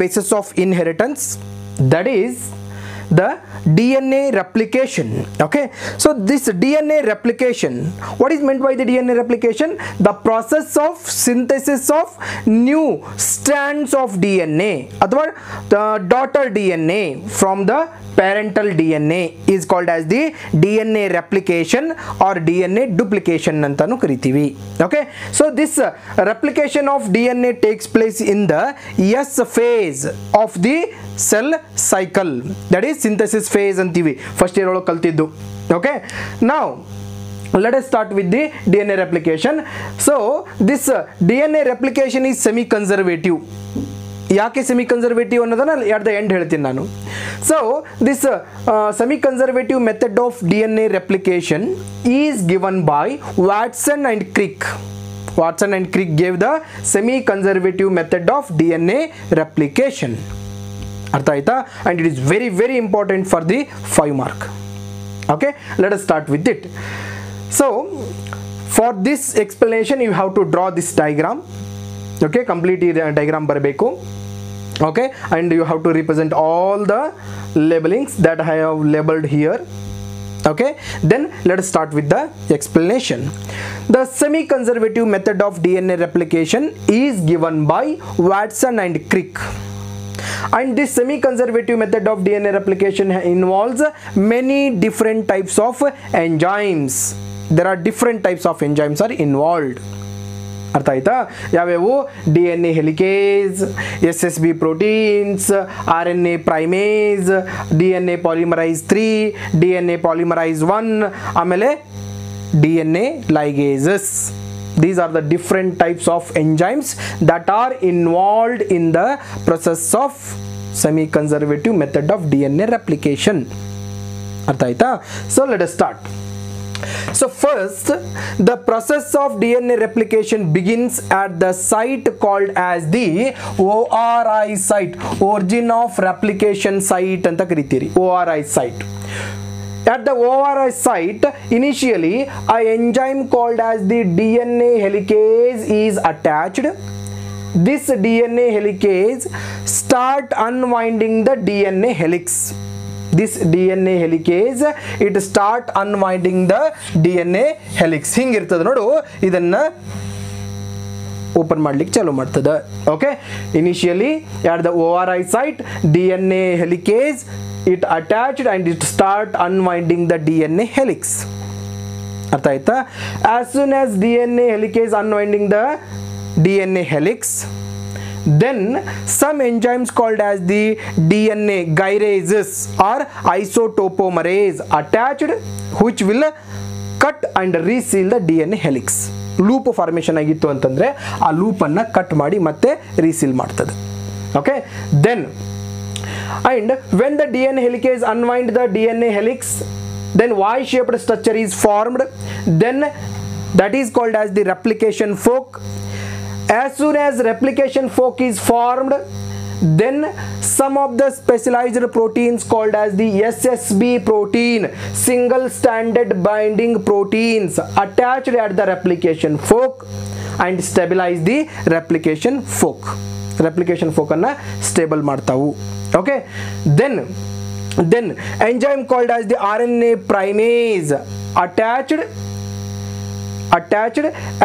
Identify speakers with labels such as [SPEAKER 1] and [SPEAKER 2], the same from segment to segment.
[SPEAKER 1] basis of inheritance, that is the DNA replication. Okay, so this DNA replication, what is meant by the DNA replication? The process of synthesis of new strands of DNA or the daughter DNA from the parental DNA is called as the DNA replication or DNA duplication antanu karitivi. Okay, so this replication of DNA takes place in the S phase of the cell cycle, that is synthesis phase antivi first year olo kaltiddu. Okay, now let us start with the DNA replication. So this DNA replication is semi conservative. ಯಾಕೆ semi conservative ಅನ್ನೋದನ್ನ at the end ಹೇಳ್ತೀನಿ ನಾನು. So this semi conservative method of DNA replication is given by Watson and Crick. Watson and Crick gave the semi conservative method of DNA replication. ಅರ್ಥ ಆಯ್ತಾ? And it is very very important for the 5 mark. Okay, let us start with it. So for this explanation you have to draw this diagram. Okay, complete diagram ಬರಬೇಕು. Okay, and you have to represent all the labelings that I have labeled here. Okay, then let us start with the explanation. The semi-conservative method of DNA replication is given by Watson and Crick. And this semi-conservative method of DNA replication involves many different types of enzymes. There are different types of enzymes are involved. ಅರ್ಥ ಆಯ್ತಾ? ಯಾವ್ಯಾವು? DNA helicase, SSB proteins, RNA primase, DNA polymerise 3, DNA polymerise 1, ಆಮೇಲೆ DNA ligases. These are the different types of enzymes that are involved in the process of semi-conservative method of DNA replication. ಅರ್ಥ ಆಯ್ತಾ? So let us start. So first, the process of DNA replication begins at the site called as the ORI site, origin of replication site anta karitiri, ORI site. At the ORI site, initially an enzyme called as the DNA helicase is attached. This DNA helicase start unwinding the DNA helix. This DNA helicase, it start unwinding the DNA helix. ಹಿಂಗಿರ್ತದೆ ನೋಡು, ಇದನ್ನ open ಮಾಡ್ಲಿಕ್ಕೆ ಚಾಲು ಮಾಡ್ತದೆ. Okay, initially at the ORI site, DNA helicase it attached and it start unwinding the DNA helix. ಅರ್ಥ ಆಯ್ತಾ? As soon as DNA helicase unwinding the DNA helix, then some enzymes called as the DNA gyrases or isotopomerase attached, which will cut and reseal the DNA helix. Loop formation ಆಗಿತ್ತು ಅಂತಂದ್ರೆ ಆ loop ಅನ್ನ cut ಮಾಡಿ ಮತ್ತೆ ರೀಸೀಲ್ ಮಾಡ್ತದೆ. Okay, then and when the DNA helicase unwind the DNA helix, then Y shaped structure is formed, then that is called as the replication fork. As soon as replication fork is formed, then some of the specialized proteins called as the SSB protein, single stranded binding proteins, attached at the replication fork and stabilize the replication fork. Replication fork anna stable ಮಾಡ್ತಾವು. Okay, then enzyme called as the RNA primase attached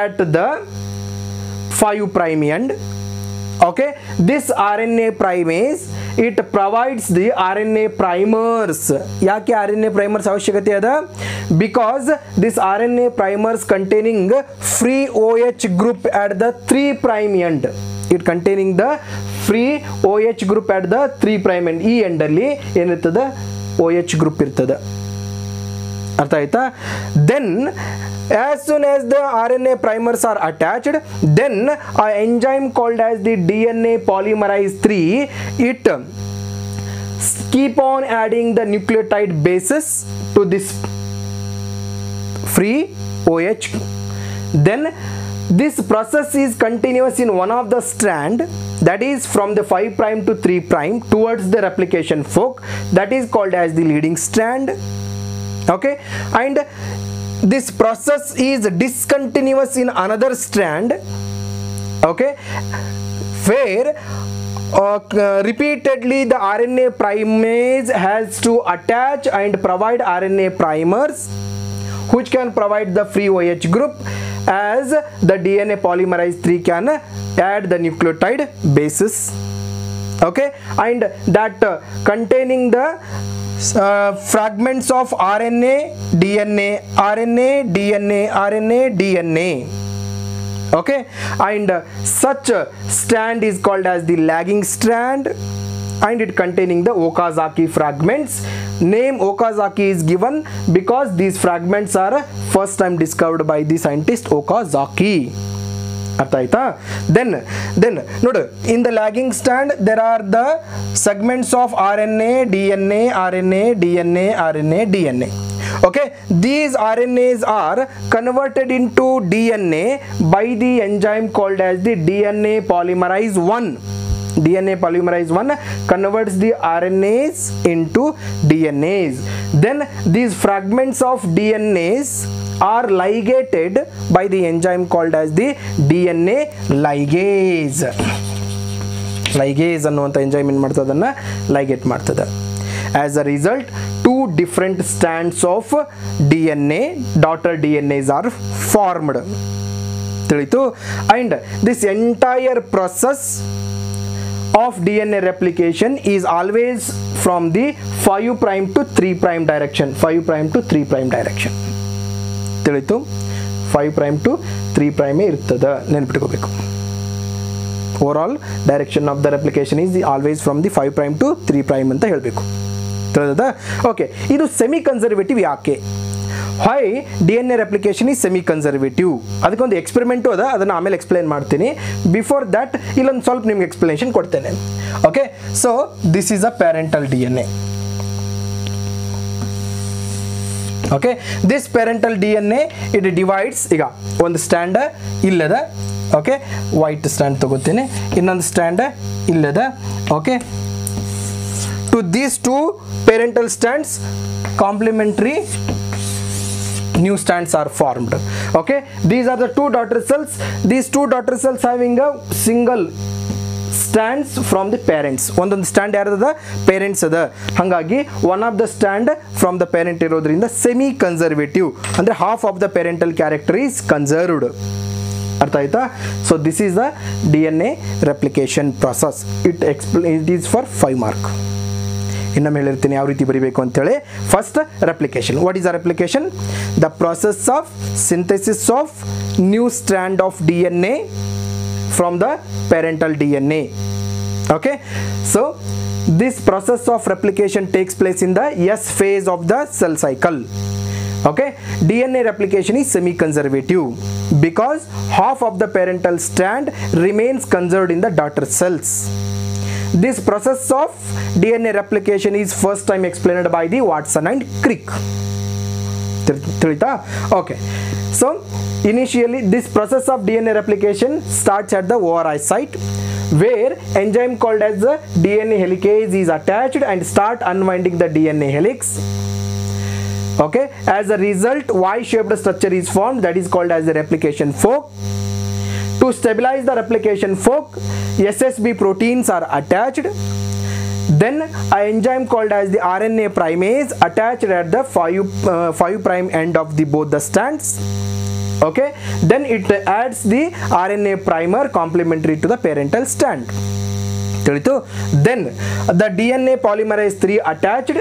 [SPEAKER 1] at the 5 prime end. Okay, this RNA primase it provides the RNA primers. ಯಾಕೆ RNA primers ಅವಶ್ಯಕತೆ ಅದ? Because this RNA primers containing free OH group at the 3 prime end. It containing the free OH group at the 3 prime end. ಈ end ಅಲ್ಲಿ ಏನಿರ್ತದೆ? OH group ಇರ್ತದೆ. ಅರ್ಥ ಆಯ್ತಾ? Then as soon as the RNA primers are attached, then an enzyme called as the DNA polymerase 3, it keep on adding the nucleotide bases to this free OH. Then this process is continuous in one of the strand, that is from the 5 prime to 3 prime towards the replication fork, that is called as the leading strand. Okay, and this process is discontinuous in another strand. Okay, where repeatedly the RNA primase has to attach and provide RNA primers which can provide the free OH group, as the DNA polymerase 3 can add the nucleotide bases, okay, and that containing the fragments of RNA, DNA, RNA, DNA, RNA, DNA, okay, and such strand is called as the lagging strand, and it containing the Okazaki fragments. Name Okazaki is given because these fragments are first time discovered by the scientist Okazaki. ಅರ್ಥ ಆಯ್ತಾ? then ನೋಡು, in the lagging strand there are the segments of RNA, DNA, RNA, DNA, RNA, DNA. Okay, these RNAs are converted into DNA by the enzyme called as the DNA polymerase 1. DNA polymerase 1 converts the RNAs into DNAs. Then these fragments of DNAs are ligated by the enzyme called as the DNA ligase. Ligase ಅನ್ನುವಂಥ enzyme ಏನು ಮಾಡ್ತದೆ, ಅದನ್ನು ಲೈಗೇಟ್ ಮಾಡ್ತದೆ. As a result, two different strands of DNA, daughter DNAs are formed. ತಿಳಿತು? And this entire process of DNA replication is always from the 5 prime to 3 prime direction. 5 prime to 3 prime direction. ತಿಳಿತು? 5 prime to 3 prime ಇರ್ತದೆ, ನೆನಪಿಟ್ಕೋಬೇಕು. Overall direction of the replication is always from the 5 prime to 3 prime ಅಂತ ಹೇಳಬೇಕು. ತಿಳಿದದ? Okay, ಇದು semi conservative ಯಾಕೆ? why DNA replication is semi conservative? ಅದಕ್ಕೊಂದು experiment ಅದ, ಅದನ್ನು ಆಮೇಲೆ ಎಕ್ಸ್ಪ್ಲೇನ್ ಮಾಡ್ತೀನಿ. ಬಿಫೋರ್ ದಟ್ ಇಲ್ಲೊಂದು ಸ್ವಲ್ಪ ನಿಮ್ಗೆ ಎಕ್ಸ್ಪ್ಲನೇಷನ್ ಕೊಡ್ತೇನೆ. Okay, so this is a parental DNA. Okay, this parental DNA it divides. ಈಗ ಒಂದು ಸ್ಟ್ಯಾಂಡ್ ಇಲ್ಲದ, ಓಕೆ, ವೈಟ್ ಸ್ಟ್ಯಾಂಡ್ ತಗೋತೀನಿ, ಇನ್ನೊಂದು ಸ್ಟ್ಯಾಂಡ್ ಇಲ್ಲದ. Okay, two these two parental strands complementary new strands are formed. Okay, these are the two daughter cells. These two daughter cells having a single strands from the parents. ಒಂದೊಂದು stand ಯಾರದ parents ಅದ, ಹಾಗಾಗಿ one of the stand from the parent ಇರೋದ್ರಿಂದ semi conservative, ಅಂದರೆ half of the parental character is conserved. ಅರ್ಥ ಆಯ್ತಾ? So this is the DNA replication process. It is for 5 mark. ಇನ್ನೊಮ್ಮೆ ಹೇಳಿರ್ತೀನಿ ಯಾವ ರೀತಿ ಬರೀಬೇಕು ಅಂತೇಳಿ. First, replication. What is a replication? The process of synthesis of new strand of DNA from the parental DNA. Okay, so this process of replication takes place in the S phase of the cell cycle. Okay, DNA replication is semi conservative because half of the parental strand remains conserved in the daughter cells. This process of DNA replication is first time explained by the Watson and Crick. Okay, so initially this process of DNA replication starts at the ORI site, where enzyme called as the DNA helicase is attached and start unwinding the DNA helix. Okay, as a result Y-shaped structure is formed, that is called as the replication fork. To stabilize the replication fork, SSB proteins are attached. Then an enzyme called as the RNA primase attached at the 5 prime end of the both the strands. Okay, then it adds the RNA primer complementary to the parental strand. Then the DNA polymerase 3 attached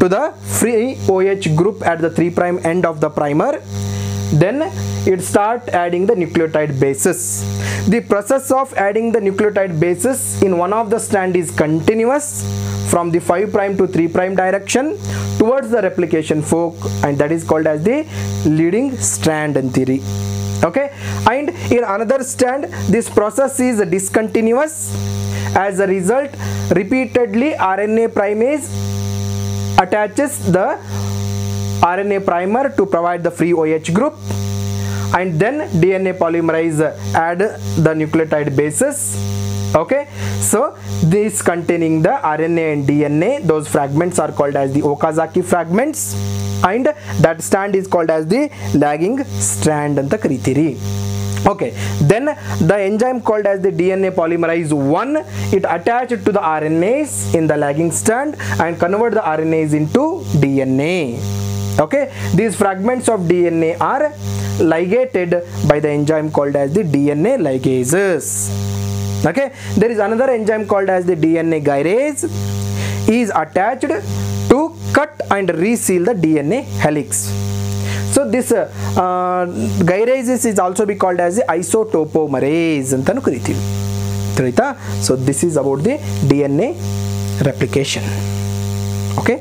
[SPEAKER 1] to the free OH group at the 3 prime end of the primer. Then it start adding the nucleotide bases. The process of adding the nucleotide bases in one of the strand is continuous from the 5 prime to 3 prime direction towards the replication fork, and that is called as the leading strand in theory. Okay, and in another strand this process is discontinuous. As a result, repeatedly RNA primase attaches the RNA primer to provide the free OH group, and then DNA polymerase add the nucleotide bases. Okay, so this containing the RNA and DNA, those fragments are called as the Okazaki fragments, and that strand is called as the lagging strand anta karitiri. Okay, then the enzyme called as the DNA polymerase 1, it attached to the RNAs in the lagging strand and convert the RNAs into DNA. Okay, these fragments of DNA are ligated by the enzyme called as the DNA ligases. Okay, there is another enzyme called as the DNA gyrase, is attached to cut and reseal the DNA helix. So this gyrases is also be called as the isotopomerase ಅಂತನೂ ಕರಿತೀವಿ. ತಿಳಿತಾ? So this is about the DNA replication. Okay.